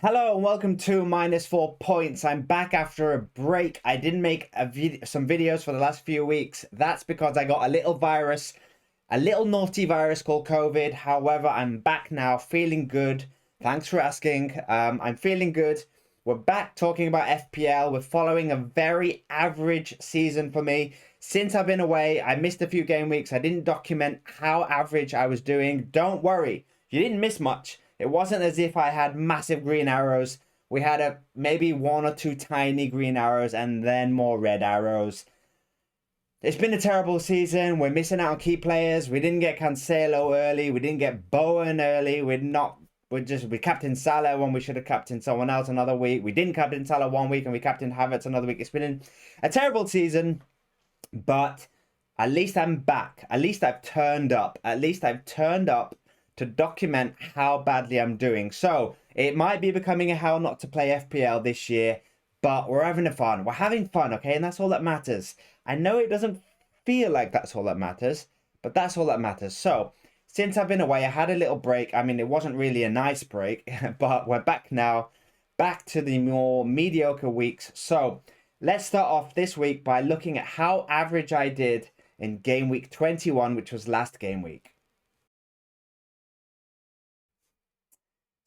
Hello and welcome to -4 points. I'm back after a break. I didn't make some videos for the last few weeks. That's because I got a little virus, a little naughty virus called COVID. However, I'm back now, feeling good. Thanks for asking. I'm feeling good. We're back talking about FPL. We're following a very average season for me. Since I've been away, I missed a few game weeks. I didn't document how average I was doing. Don't worry, you didn't miss much. It wasn't as if I had massive green arrows. We had maybe one or two tiny green arrows and then more red arrows. It's been a terrible season. We're missing out on key players. We didn't get Cancelo early. We didn't get Bowen early. We captained Salah when we should have captained someone else another week. We didn't captain Salah one week and we captained Havertz another week. It's been a terrible season, but at least I'm back. At least I've turned up. At least I've turned up to document how badly I'm doing. So it might be becoming a hell not to play FPL this year, but we're having fun. We're having fun, okay? And that's all that matters. I know it doesn't feel like that's all that matters, but that's all that matters. So since I've been away, I had a little break. I mean, it wasn't really a nice break, but we're back now, back to the more mediocre weeks. So let's start off this week by looking at how average I did in game week 21, which was last game week.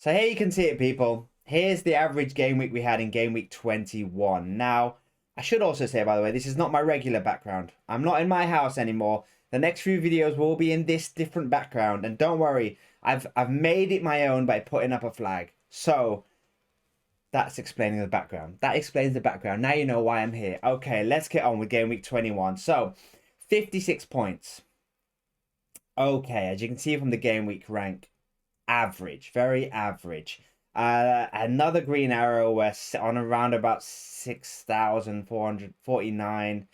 So here you can see it, people. Here's the average game week we had in game week 21. Now, I should also say, by the way, this is not my regular background. I'm not in my house anymore. The next few videos will be in this different background. And don't worry, I've made it my own by putting up a flag. So that's explaining the background. That explains the background. Now you know why I'm here. Okay, let's get on with game week 21. So 56 points. Okay, as you can see from the game week rank, average, very average. Another green arrow, we're on around about 6,449.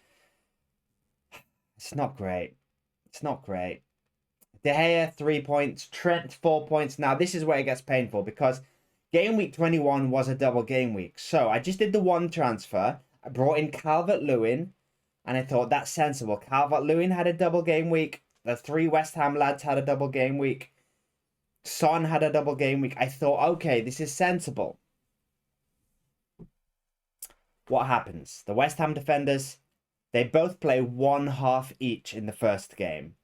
It's not great. It's not great. De Gea 3 points, Trent 4 points. Now this is where it gets painful because game week 21 was a double game week. So I just did the one transfer. I brought in Calvert-Lewin and I thought that's sensible. Calvert-Lewin had a double game week. The three West Ham lads had a double game week. Son had a double game week. I thought, okay, this is sensible. What happens? The West Ham defenders, they both play one half each in the first game.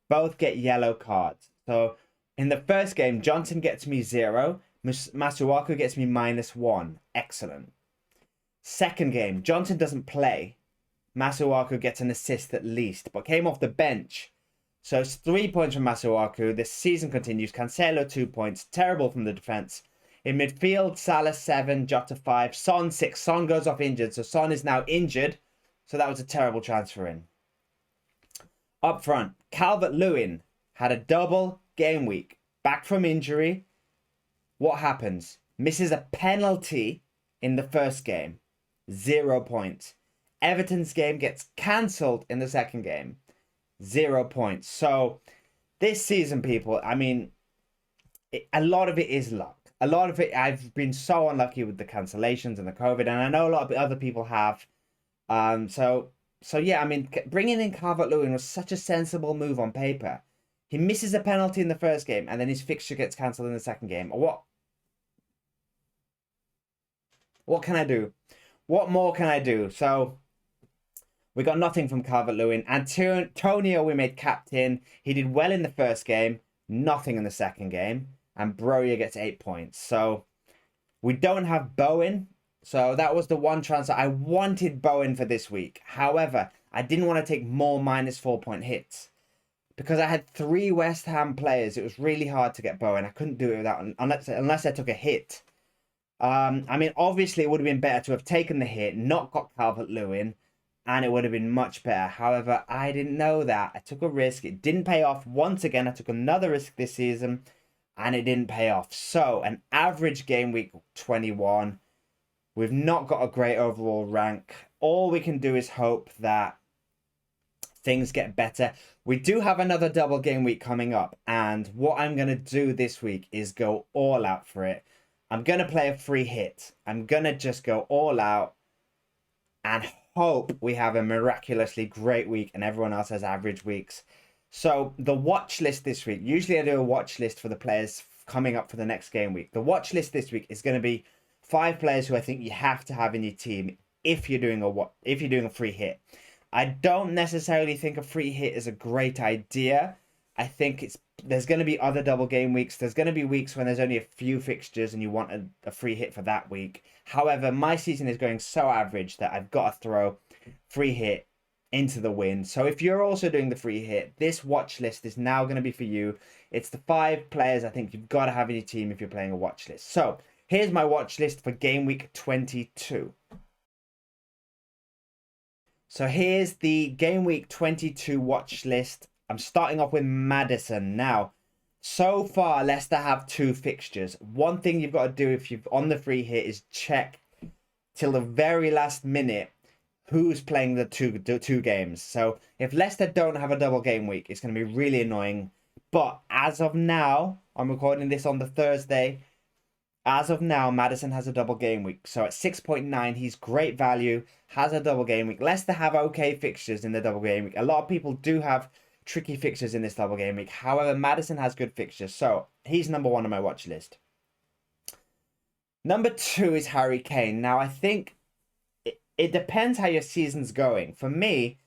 Both get yellow cards. So in the first game, Johnson gets me 0. Masuaku gets me -1. Excellent. Second game, Johnson doesn't play. Masuaku gets an assist at least, but came off the bench. So it's 3 points from Masuaku. This season continues. Cancelo 2 points. Terrible from the defense. In midfield, Salah 7, Jota 5, Son 6. Son goes off injured. So Son is now injured. So that was a terrible transfer in. Up front, Calvert-Lewin had a double game week. Back from injury. What happens? Misses a penalty in the first game. 0 points. Everton's game gets cancelled in the second game. 0 points. So this season, people, I mean, a lot of it is luck. A lot of it, I've been so unlucky with the cancellations and the COVID, and I know a lot of other people have. So yeah, I mean, bringing in Calvert-Lewin was such a sensible move on paper. He misses a penalty in the first game, and then his fixture gets cancelled in the second game. What can I do? What more can I do? So we got nothing from Calvert-Lewin. Antonio, we made captain. He did well in the first game. Nothing in the second game. And Broja gets 8 points. So we don't have Bowen. So that was the one transfer. I wanted Bowen for this week. However, I didn't want to take more -4 point hits. Because I had 3 West Ham players. It was really hard to get Bowen. I couldn't do it without unless I took a hit. I mean, obviously it would have been better to have taken the hit, not got Calvert-Lewin, and it would have been much better. However, I didn't know that. I took a risk. It didn't pay off. Once again, I took another risk this season, and it didn't pay off. So, an average game week 21. We've not got a great overall rank. All we can do is hope that things get better. We do have another double game week coming up, and what I'm going to do this week is go all out for it. I'm going to play a free hit. I'm going to just go all out and hope we have a miraculously great week and everyone else has average weeks. So the watch list this week, usually I do a watch list for the players coming up for the next game week. The watch list this week is going to be 5 players who I think you have to have in your team if you're doing a free hit. I don't necessarily think a free hit is a great idea. I think there's going to be other double game weeks. There's going to be weeks when there's only a few fixtures and you want a free hit for that week. However, my season is going so average that I've got to throw free hit into the win. So if you're also doing the free hit, this watch list is now going to be for you. It's the 5 players I think you've got to have in your team if you're playing a watch list. So here's my watch list for game week 22. So here's the game week 22 watch list. I'm starting off with Maddison. Now, so far, Leicester have 2 fixtures. One thing you've got to do if you're on the free hit is check till the very last minute who's playing the two games. So if Leicester don't have a double game week, it's going to be really annoying. But as of now, I'm recording this on the Thursday. As of now, Maddison has a double game week. So at 6.9, he's great value, has a double game week. Leicester have okay fixtures in the double game week. A lot of people do have tricky fixtures in this double game week. However, Maddison has good fixtures. So he's number 1 on my watch list. Number 2 is Harry Kane. Now, I think it depends how your season's going. For me,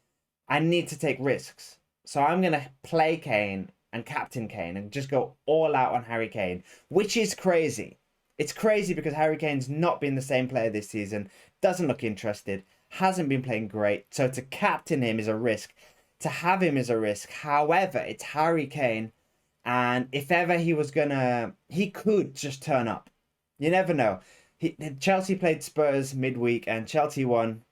I need to take risks. So I'm going to play Kane and captain Kane and just go all out on Harry Kane, which is crazy. It's crazy because Harry Kane's not been the same player this season, doesn't look interested, hasn't been playing great. So to captain him is a risk. To have him is a risk. However, it's Harry Kane. And if ever he could just turn up. You never know. Chelsea played Spurs midweek and Chelsea won.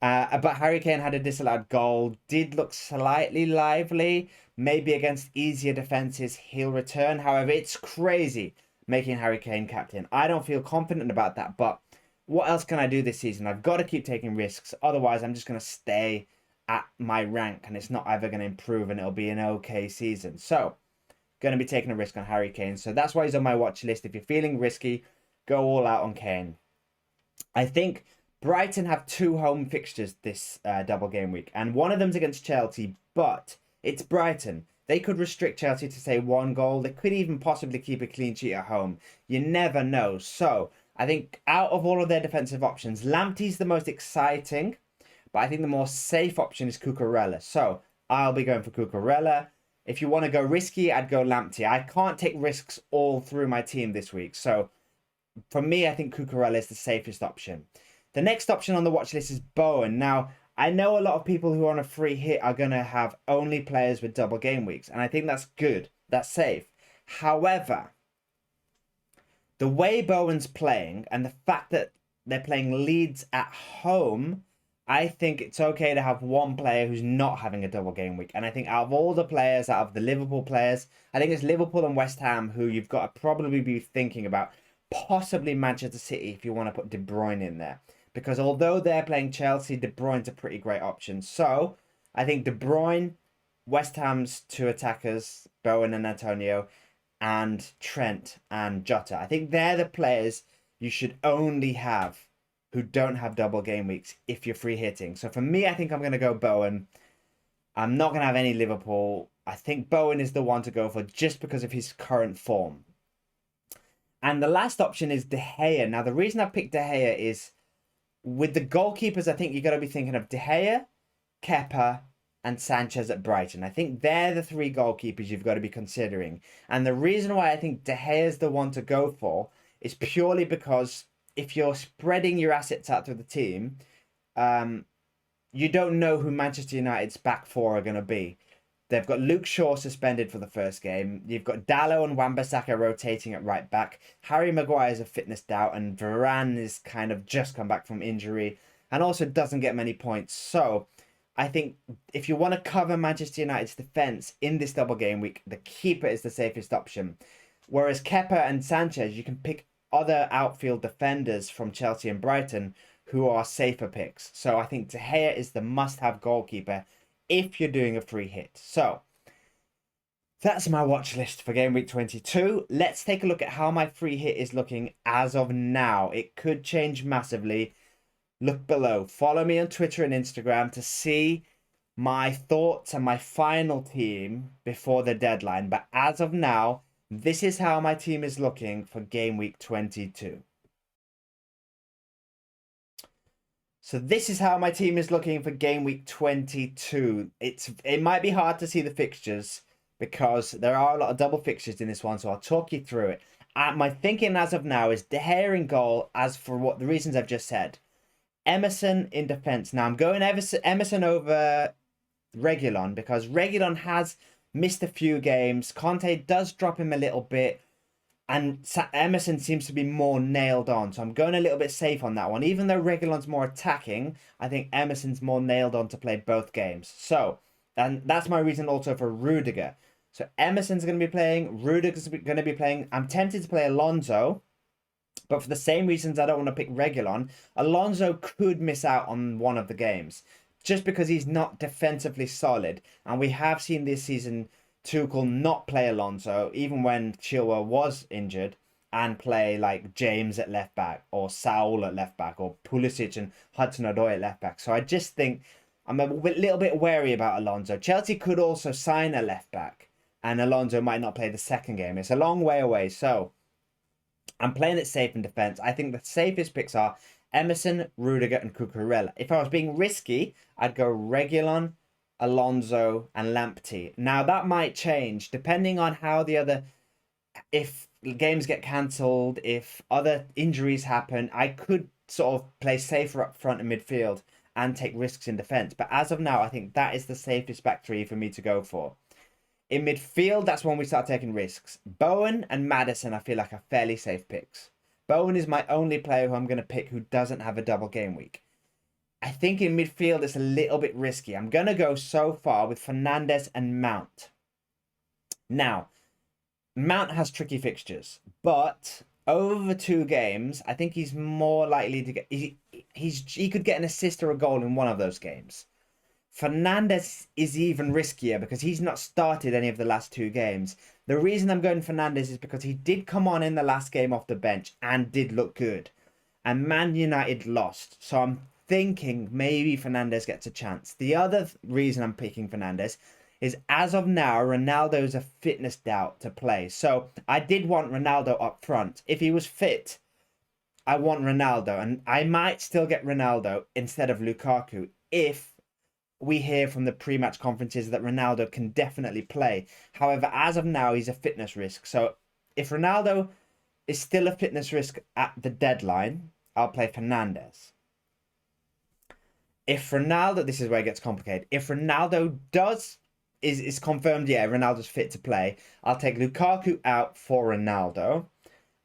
But Harry Kane had a disallowed goal. Did look slightly lively. Maybe against easier defenses he'll return. However, it's crazy making Harry Kane captain. I don't feel confident about that. But what else can I do this season? I've got to keep taking risks. Otherwise, I'm just going to stay at my rank. And it's not ever going to improve and it'll be an okay season. So, going to be taking a risk on Harry Kane. So that's why he's on my watch list. If you're feeling risky, go all out on Kane. I think Brighton have 2 home fixtures this double game week. And one of them's against Chelsea, but it's Brighton. They could restrict Chelsea to, say, 1 goal. They could even possibly keep a clean sheet at home. You never know. So I think out of all of their defensive options, Lamptey's the most exciting. But I think the more safe option is Cucurella. So I'll be going for Cucurella. If you want to go risky, I'd go Lamptey. I can't take risks all through my team this week. So for me, I think Cucurella is the safest option. The next option on the watch list is Bowen. Now, I know a lot of people who are on a free hit are going to have only players with double game weeks. And I think that's good. That's safe. However, the way Bowen's playing and the fact that they're playing Leeds at home, I think it's okay to have one player who's not having a double game week. And I think out of all the players, out of the Liverpool players, I think it's Liverpool and West Ham who you've got to probably be thinking about. Possibly Manchester City if you want to put De Bruyne in there. Because although they're playing Chelsea, De Bruyne's a pretty great option. So I think De Bruyne, West Ham's 2 attackers, Bowen and Antonio, and Trent and Jota. I think they're the players you should only have who don't have double game weeks if you're free hitting. So for me, I think I'm going to go Bowen. I'm not going to have any Liverpool. I think Bowen is the one to go for just because of his current form. And the last option is De Gea. Now, the reason I picked De Gea is with the goalkeepers, I think you've got to be thinking of De Gea, Kepa, and Sanchez at Brighton. I think they're the 3 goalkeepers you've got to be considering. And the reason why I think De Gea is the one to go for is purely because if you're spreading your assets out through the team, you don't know who Manchester United's back 4 are going to be. They've got Luke Shaw suspended for the first game. You've got Dalot and Wan-Bissaka rotating at right back. Harry Maguire's a fitness doubt, and Varane is kind of just come back from injury and also doesn't get many points. So I think if you want to cover Manchester United's defence in this double game week, the keeper is the safest option. Whereas Kepa and Sanchez, you can pick other outfield defenders from Chelsea and Brighton who are safer picks. So I think De Gea is the must-have goalkeeper if you're doing a free hit. So that's my watch list for game week 22. Let's take a look at how my free hit is looking as of now. It could change massively. Look below. Follow me on Twitter and Instagram to see my thoughts and my final team before the deadline. But as of now, This is how my team is looking for game week 22. So this is how my team is looking for game week 22. It might be hard to see the fixtures because there are a lot of double fixtures in this one, so I'll talk you through it. My thinking as of now is De Gea in goal, as for what the reasons I've just said. Emerson in defence. Now I'm going Emerson over Reguilon because Reguilon has missed a few games. Conte does drop him a little bit, and Emerson seems to be more nailed on. So I'm going a little bit safe on that one. Even though Reguilon's more attacking, I think Emerson's more nailed on to play both games. So, and that's my reason also for Rudiger. So Emerson's going to be playing, Rudiger's going to be playing. I'm tempted to play Alonso, but for the same reasons I don't want to pick Reguilon, Alonso could miss out on one of the games just because he's not defensively solid. And we have seen this season Tuchel not play Alonso, even when Chilwell was injured, and play like James at left back, or Saul at left back, or Pulisic and Hudson-Odoi at left back. So I just think I'm a little bit wary about Alonso. Chelsea could also sign a left back, and Alonso might not play the second game. It's a long way away, so I'm playing it safe in defence. I think the safest picks are Emerson, Rudiger, and Cucurella. If I was being risky, I'd go Reguilon, Alonso, and Lamptey. Now that might change depending on how if games get cancelled, if other injuries happen. I could sort of play safer up front in midfield and take risks in defence. But as of now, I think that is the safest back three for me to go for. In midfield, that's when we start taking risks. Bowen and Maddison, I feel like are fairly safe picks. Bowen is my only player who I'm going to pick who doesn't have a double game week. I think in midfield it's a little bit risky. I'm going to go so far with Fernandez and Mount. Now, Mount has tricky fixtures, but over 2 games, I think he's more likely to get... He could get an assist or a goal in one of those games. Fernandez is even riskier because he's not started any of the last 2 games. The reason I'm going Fernandez is because he did come on in the last game off the bench and did look good. And Man United lost. So I'm thinking maybe Fernandez gets a chance. The other reason I'm picking Fernandez is as of now, Ronaldo's a fitness doubt to play. So I did want Ronaldo up front. If he was fit, I want Ronaldo. And I might still get Ronaldo instead of Lukaku if we hear from the pre-match conferences that Ronaldo can definitely play. However, as of now, he's a fitness risk. So if Ronaldo is still a fitness risk at the deadline, I'll play Fernandez. If Ronaldo, this is where it gets complicated. If Ronaldo is confirmed, yeah, Ronaldo's fit to play, I'll take Lukaku out for Ronaldo.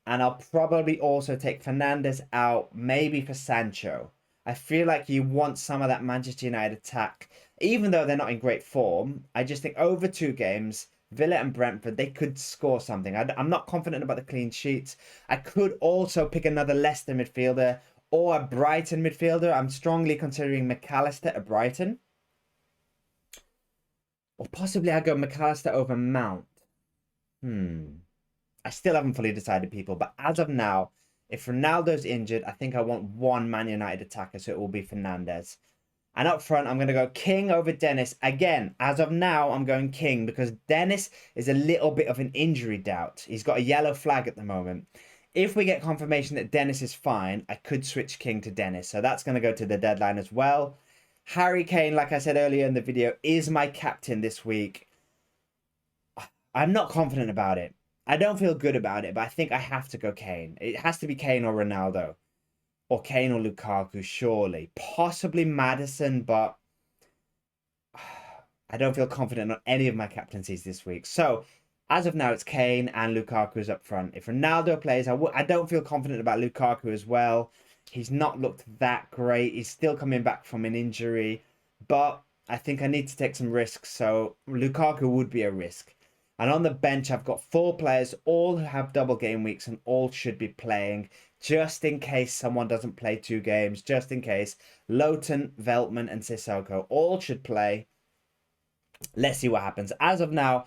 And I'll probably also take Fernandez out, maybe for Sancho. I feel like you want some of that Manchester United attack, even though they're not in great form. I just think over 2 games, Villa and Brentford, they could score something. I'm not confident about the clean sheets. I could also pick another Leicester midfielder or a Brighton midfielder. I'm strongly considering McAllister at Brighton. Or possibly I go McAllister over Mount. I still haven't fully decided, people. But as of now, if Ronaldo's injured, I think I want one Man United attacker, so it will be Fernandez. And up front, I'm going to go King over Dennis. Again, as of now, I'm going King because Dennis is a little bit of an injury doubt. He's got a yellow flag at the moment. If we get confirmation that Dennis is fine, I could switch King to Dennis. So that's going to go to the deadline as well. Harry Kane, like I said earlier in the video, is my captain this week. I'm not confident about it. I don't feel good about it, but I think I have to go Kane. It has to be Kane or Ronaldo. Or Kane or Lukaku, surely. Possibly Maddison, but I don't feel confident on any of my captaincies this week. So, as of now, it's Kane and Lukaku's up front. If Ronaldo plays, I don't feel confident about Lukaku as well. He's not looked that great. He's still coming back from an injury. But I think I need to take some risks. So, Lukaku would be a risk. And on the bench, I've got 4 players, all who have double game weeks and all should be playing, just in case someone doesn't play 2 games, just in case. Lowton, Veltman, and Sissoko all should play. Let's see what happens. As of now,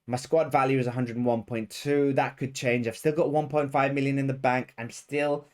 my squad value is 101.2. That could change. I've still got 1.5 million in the bank. I'm still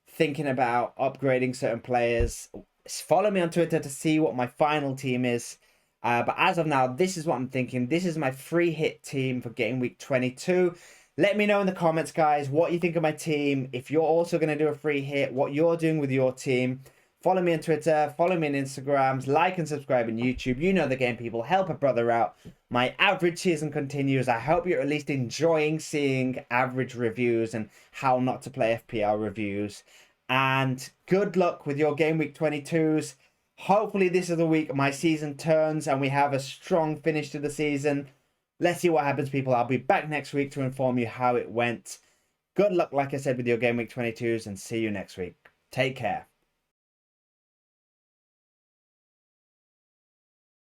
thinking about upgrading certain players. Follow me on Twitter to see what my final team is. But as of now, this is what I'm thinking. This is my free hit team for game week 22. Let me know in the comments, guys, what you think of my team. If you're also going to do a free hit, what you're doing with your team. Follow me on Twitter, follow me on Instagrams, like and subscribe on YouTube. You know the game, people. Help a brother out. My average season continues. I hope you're at least enjoying seeing average reviews and how not to play FPL reviews. And good luck with your Game Week 22s. Hopefully this is the week my season turns and we have a strong finish to the season. Let's see what happens, people. I'll be back next week to inform you how it went. Good luck, like I said, with your Game Week 22s, and see you next week. Take care.